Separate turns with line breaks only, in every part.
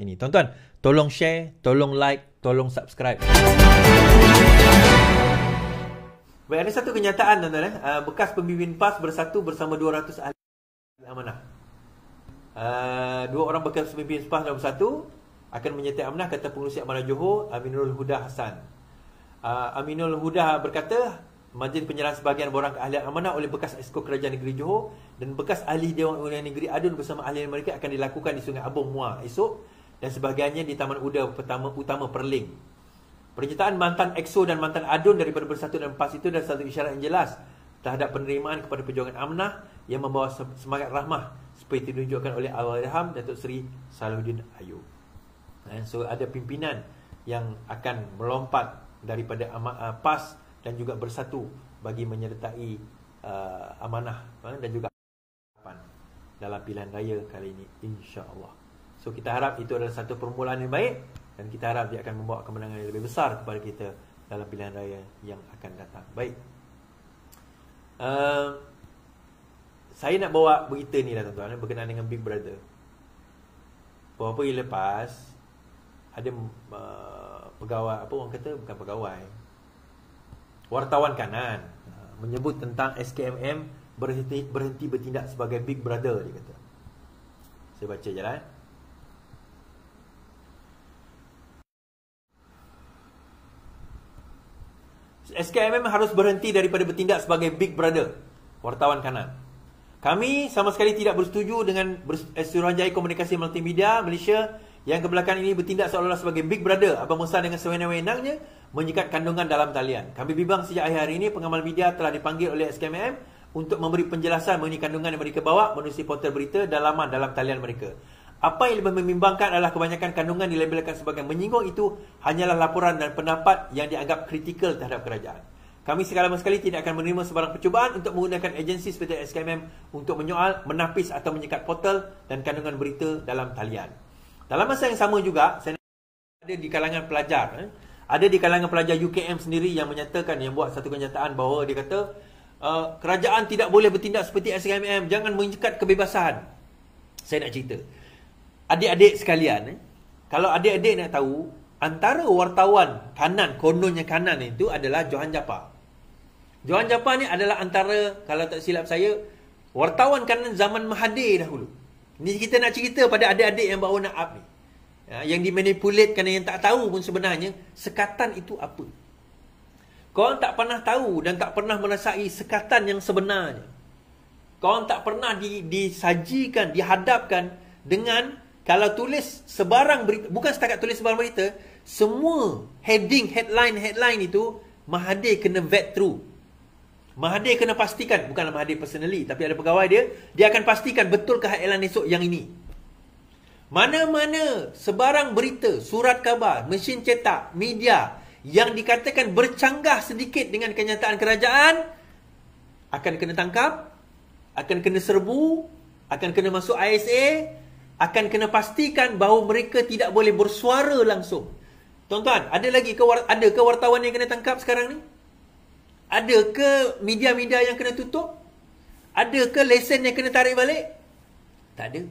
ini. Tuan-tuan, tolong share, tolong like, tolong subscribe. Baik, ada satu kenyataan tuan-tuan. Bekas pemimpin PAS bersatu bersama 200 ahli amanah. Dua orang bekas pemimpin PAS dalam bersatu akan menyertai amanah, kata Pengerusi Amanah Johor Aminul Huda Hassan. Aminul Huda berkata, majlis penyerahan sebahagian borang keahlian amanah oleh bekas Esko Kerajaan Negeri Johor dan bekas ahli Dewan Undangan Negeri Adun bersama ahli mereka akan dilakukan di Sungai Abung Muar esok dan sebahagiannya di Taman Utama Perling. Pernyataan mantan Exo dan mantan Adun daripada Bersatu dan PAS itu adalah satu isyarat yang jelas terhadap penerimaan kepada perjuangan amanah yang membawa semangat rahmah seperti ditunjukkan oleh Allahyarham Datuk Seri Salahuddin Ayub. So ada pimpinan yang akan melompat daripada PAS dan juga bersatu bagi menyertai amanah dan juga dalam pilihan raya kali ini, insya-Allah. So kita harap itu adalah satu permulaan yang baik dan kita harap dia akan membawa kemenangan yang lebih besar kepada kita dalam pilihan raya yang akan datang. Baik. Saya nak bawa berita ni lah tuan-tuan berkenaan dengan Big Brother. Beberapa hari lepas ada pegawai, apa orang kata, bukan pegawai, wartawan kanan menyebut tentang SKMM berhenti bertindak sebagai Big Brother, dia kata. Saya baca je lah. SKMM harus berhenti daripada bertindak sebagai Big Brother. Wartawan kanan. Kami sama sekali tidak bersetuju dengan Suruhanjaya Komunikasi Multimedia Malaysia yang kebelakangan ini bertindak seolah-olah sebagai Big Brother. Abang Musa dengan sewenang-wenangnya menyikat kandungan dalam talian. Kami bimbang sejak akhir hari ini pengamal media telah dipanggil oleh SKMM untuk memberi penjelasan mengenai kandungan yang mereka bawa menerusi portal berita dan laman dalam talian mereka. Apa yang lebih membimbangkan adalah kebanyakan kandungan dilabelkan sebagai menyinggung itu hanyalah laporan dan pendapat yang dianggap kritikal terhadap kerajaan. Kami sekali tidak akan menerima sebarang percubaan untuk menggunakan agensi seperti SKMM untuk menyoal, menapis atau menyikat portal dan kandungan berita dalam talian. Dalam masa yang sama juga, saya ada di kalangan pelajar, ada di kalangan pelajar UKM sendiri yang menyatakan, yang buat satu kenyataan bahawa dia kata kerajaan tidak boleh bertindak seperti SKMM, jangan menyikat kebebasan. Saya nak cerita, adik-adik sekalian, kalau adik-adik nak tahu, antara wartawan kanan, kononnya kanan itu adalah Johan Japar. Johan Japar ni adalah antara, kalau tak silap saya, wartawan kanan zaman Mahathir dahulu. Ni kita nak cerita pada adik-adik yang baru nak up ni, yang dimanipulate kerana yang tak tahu pun sebenarnya sekatan itu apa. Korang tak pernah tahu dan tak pernah merasai sekatan yang sebenarnya. Korang tak pernah disajikan, dihadapkan dengan, kalau tulis sebarang berita, bukan setakat tulis sebarang berita, semua heading, headline itu Mahathir kena vet through. Mahathir kena pastikan, bukanlah Mahathir personally, tapi ada pegawai dia akan pastikan betulkah headline esok yang ini. Mana-mana sebarang berita, surat khabar, mesin cetak, media yang dikatakan bercanggah sedikit dengan kenyataan kerajaan akan kena tangkap, akan kena serbu, akan kena masuk ISA, akan kena pastikan bahawa mereka tidak boleh bersuara langsung. Tuan-tuan, ada ke wartawan yang kena tangkap sekarang ni? Ada ke media-media yang kena tutup? Ada ke lesen yang kena tarik balik? Tak ada.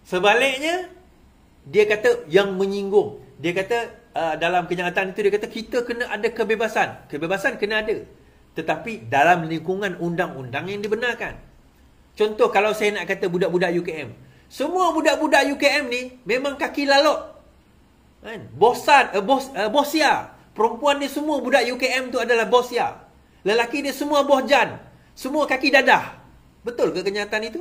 Sebaliknya, dia kata yang menyinggung. Dia kata dalam kenyataan itu, dia kata kita kena ada kebebasan. Kebebasan kena ada. Tetapi dalam lingkungan undang-undang yang dibenarkan. Contoh, kalau saya nak kata budak-budak UKM. Semua budak-budak UKM ni memang kaki lalok. Bosia. Perempuan dia semua budak UKM tu adalah bosia. Lelaki dia semua bohjan. Semua kaki dadah. Betul ke kenyataan itu?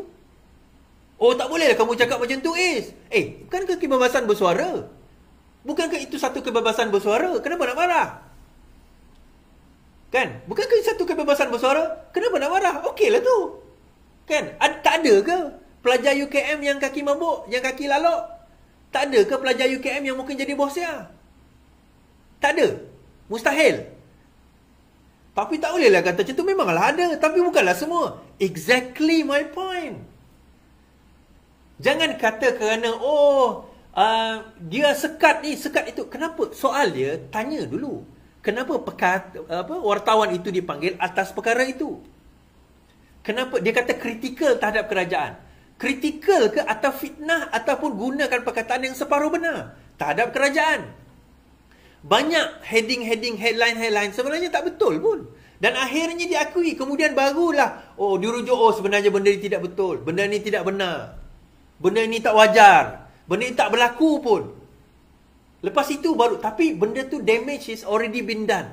Oh, tak bolehlah kamu cakap macam tu, Is. Bukankah kebebasan bersuara? Bukankah itu satu kebebasan bersuara? Kenapa nak marah? Kan? Bukankah itu satu kebebasan bersuara? Kenapa nak marah? Okeylah tu. Kan? Tak ada ke pelajar UKM yang kaki mabuk, yang kaki lalok? Tak ada ke pelajar UKM yang mungkin jadi bosia? Tak ada. Mustahil. Tapi tak bolehlah kata macam tu. Memanglah ada, tapi bukanlah semua. Exactly my point. Jangan kata kerana dia sekat ni, sekat itu. Kenapa? Soal dia, tanya dulu. Kenapa wartawan itu dipanggil atas perkara itu? Kenapa? Dia kata kritikal terhadap kerajaan. kritikal ke atau fitnah ataupun gunakan perkataan yang separuh benar terhadap kerajaan. Banyak heading-heading, headline-headline sebenarnya tak betul pun. Dan akhirnya diakui. Kemudian barulah, dirujuk, sebenarnya benda ni tidak betul. Benda ni tidak benar. Benda ni tak wajar. Benda ni tak berlaku pun. Lepas itu baru, tapi benda tu damage is already been done.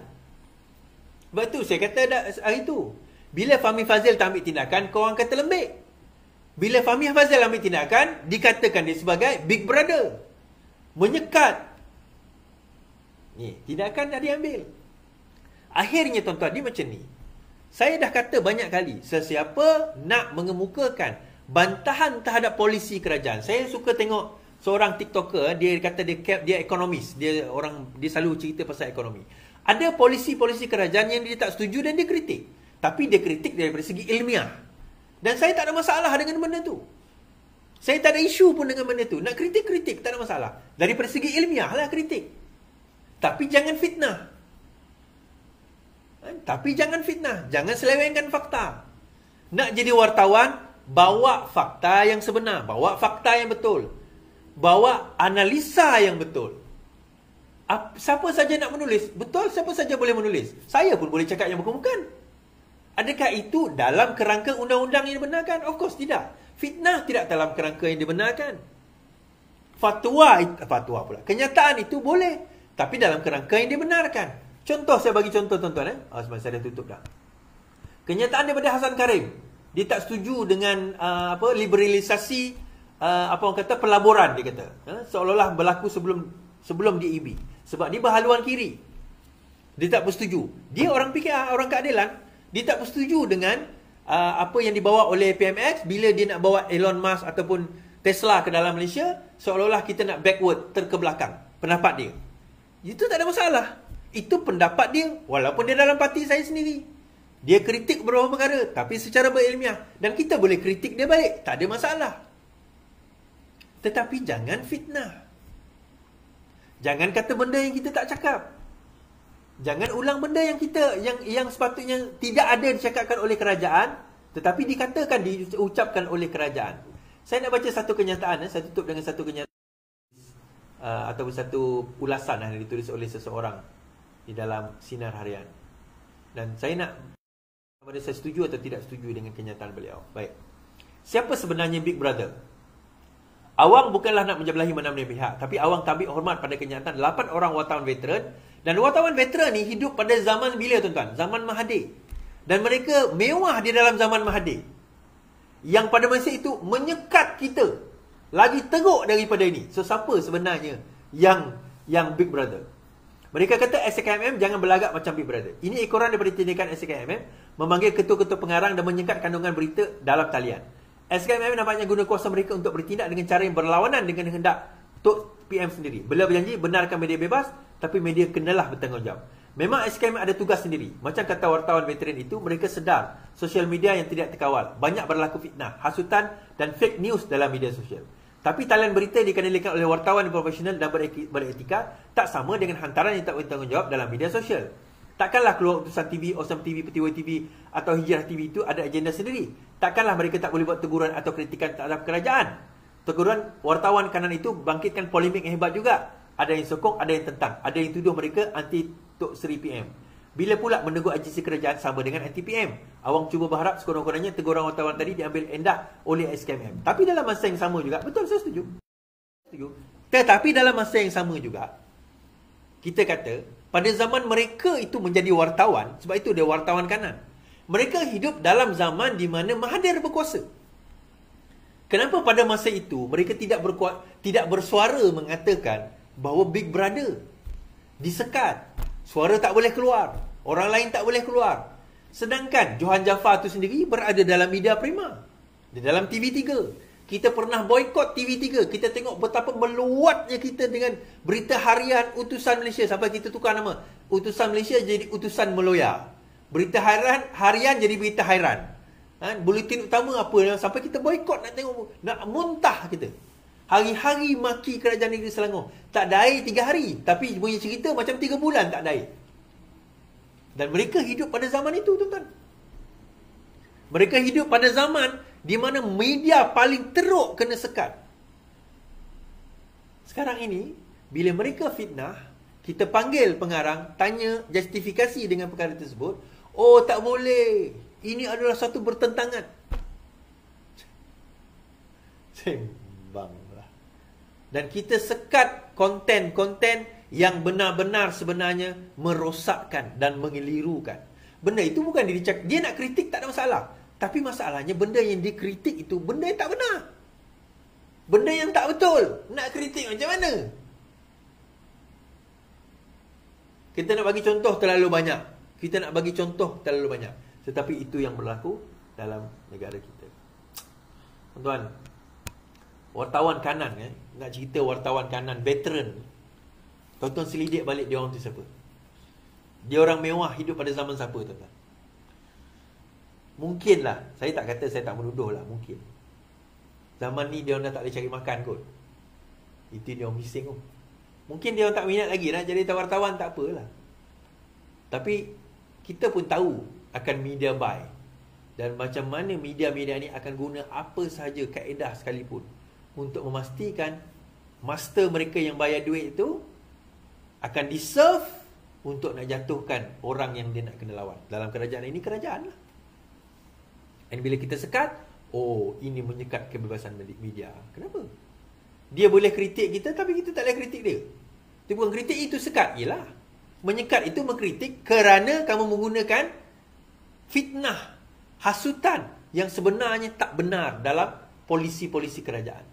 Sebab tu saya kata hari tu, bila Fahmi Fadzil tak ambil tindakan, korang kata lembik. Bila Fahmi Fadzil ambil tindakan, dikatakan dia sebagai Big Brother. Menyekat. Ni, tindakan dah diambil. Akhirnya tuan-tuan, dia macam ni. Saya dah kata banyak kali, sesiapa nak mengemukakan bantahan terhadap polisi kerajaan. Saya suka tengok seorang TikToker, dia kata dia ekonomis. Dia selalu cerita pasal ekonomi. Ada polisi-polisi kerajaan yang dia tak setuju dan dia kritik. Tapi dia kritik daripada segi ilmiah. Dan saya tak ada masalah dengan benda tu. Saya tak ada isu pun dengan benda tu. Nak kritik-kritik, tak ada masalah. Daripada segi ilmiah lah kritik. Tapi jangan fitnah. Tapi jangan fitnah. Jangan selewengkan fakta. Nak jadi wartawan, bawa fakta yang sebenar. Bawa fakta yang betul. Bawa analisa yang betul. Siapa saja nak menulis? Betul, siapa saja boleh menulis. Saya pun boleh cakap yang bukan-bukan. Adakah itu dalam kerangka undang-undang yang dibenarkan? Of course tidak. Fitnah tidak dalam kerangka yang dibenarkan. Fatwa pula. Kenyataan itu boleh. Tapi dalam kerangka yang dibenarkan. Contoh, saya bagi contoh tuan-tuan. Sebab saya dah tutup dah. Kenyataan daripada Hasan Karim. Dia tak setuju dengan liberalisasi orang kata pelaburan, dia kata. Seolah-olah berlaku sebelum DEB. Sebab dia berhaluan kiri. Dia tak bersetuju. Dia orang keadilan. Dia tak bersetuju dengan apa yang dibawa oleh PMX bila dia nak bawa Elon Musk ataupun Tesla ke dalam Malaysia, seolah-olah kita nak backward, terkebelakang. Pendapat dia. Itu tak ada masalah. Itu pendapat dia, walaupun dia dalam parti saya sendiri. Dia kritik beberapa perkara, tapi secara berilmiah. Dan kita boleh kritik dia baik, tak ada masalah. Tetapi jangan fitnah. Jangan kata benda yang kita tak cakap. Jangan ulang benda yang yang sepatutnya tidak ada dicakapkan oleh kerajaan, tetapi dikatakan, diucapkan oleh kerajaan. Saya nak baca satu kenyataan. Saya tutup dengan satu kenyataan ataupun satu ulasan yang ditulis oleh seseorang di dalam Sinar Harian. Dan saya nak sama ada saya setuju atau tidak setuju dengan kenyataan beliau. Baik. Siapa sebenarnya Big Brother? Awang bukanlah nak menjebelahi mana-mana pihak, tapi awang tabik hormat pada kenyataan 8 orang wartawan veteran. Dan wartawan veteran ni hidup pada zaman bila tuan-tuan? Zaman Mahathir. Dan mereka mewah di dalam zaman Mahathir. Yang pada masa itu menyekat kita. Lagi teruk daripada ini. So, siapa sebenarnya yang Big Brother? Mereka kata SKMM jangan berlagak macam Big Brother. Ini ekoran daripada tindakan SKMM memanggil ketua-ketua pengarang dan menyekat kandungan berita dalam talian. SKMM nampaknya guna kuasa mereka untuk bertindak dengan cara yang berlawanan dengan hendak Tok PM sendiri. Beliau berjanji benarkan media bebas, tapi media kenalah bertanggungjawab. Memang SKM ada tugas sendiri. Macam kata wartawan veteran itu, mereka sedar sosial media yang tidak terkawal. Banyak berlaku fitnah, hasutan dan fake news dalam media sosial. Tapi talian berita dikendalikan oleh wartawan yang profesional dan beretika tak sama dengan hantaran yang tak bertanggungjawab dalam media sosial. Takkanlah keluar utusan TV, Awesome TV, Petiwai TV atau Hijrah TV itu ada agenda sendiri. Takkanlah mereka tak boleh buat teguran atau kritikan terhadap kerajaan. Teguran wartawan kanan itu bangkitkan polemik yang hebat juga. Ada yang sokong, ada yang tentang. Ada yang tuduh mereka anti Tok Seri PM. Bila pula menegur agensi kerajaan sama dengan anti PM. Awang cuba berharap sekurang-kurangnya teguran wartawan tadi diambil endah oleh SKMM. Tapi dalam masa yang sama juga, betul, saya setuju. Tetapi dalam masa yang sama juga, kita kata, pada zaman mereka itu menjadi wartawan, sebab itu dia wartawan kanan. Mereka hidup dalam zaman di mana Mahathir berkuasa. Kenapa pada masa itu mereka tidak bersuara mengatakan bahawa Big Brother disekat, suara tak boleh keluar, orang lain tak boleh keluar. Sedangkan Johan Jaafar itu sendiri berada dalam media prima, di dalam TV3. Kita pernah boykot TV3. Kita tengok betapa meluatnya kita dengan berita harian Utusan Malaysia sampai kita tukar nama. Utusan Malaysia jadi Utusan Meloya. Berita harian jadi berita hairan. Buletin utama apa, sampai kita boykot nak tengok, nak muntah kita. Hari-hari maki kerajaan negeri Selangor. Tak ada air 3 hari, tapi punya cerita macam 3 bulan tak ada air. Dan mereka hidup pada zaman itu, tuan-tuan. Mereka hidup pada zaman di mana media paling teruk kena sekat. Sekarang ini, bila mereka fitnah, kita panggil pengarang, tanya justifikasi dengan perkara tersebut. Oh, tak boleh. Ini adalah satu bertentangan. Sembanglah. Dan kita sekat konten-konten yang benar-benar sebenarnya merosakkan dan mengelirukan. Benda itu bukan dia nak kritik, tak ada masalah. Tapi masalahnya benda yang dikritik itu benda yang tak benar. Benda yang tak betul. Nak kritik macam mana? Kita nak bagi contoh terlalu banyak. Kita nak bagi contoh terlalu banyak. Tetapi itu yang berlaku dalam negara kita. Tuan-tuan, wartawan kanan, nak cerita wartawan kanan veteran. Tuan-tuan selidik balik dia orang tu siapa. Dia orang mewah hidup pada zaman siapa, tuan-tuan? Mungkinlah, saya tak kata, saya tak menuduh lah, mungkin. Zaman ni dia orang dah tak boleh cari makan kot. Itu dia orang bising kot. Mungkin dia orang tak minat lagi nak jadi wartawan, tak apalah. Tapi kita pun tahu akan media buy. Dan macam mana media-media ni akan guna apa sahaja kaedah sekalipun untuk memastikan master mereka yang bayar duit itu akan diserve untuk nak jatuhkan orang yang dia nak kena lawan. Dalam kerajaan ini, kerajaan lah. Dan bila kita sekat, oh, ini menyekat kebebasan media. Kenapa? Dia boleh kritik kita, tapi kita tak boleh kritik dia. Itu bukan kritik, itu sekat. Yelah. Menyekat itu mengkritik kerana kamu menggunakan fitnah, hasutan yang sebenarnya tak benar dalam polisi-polisi kerajaan.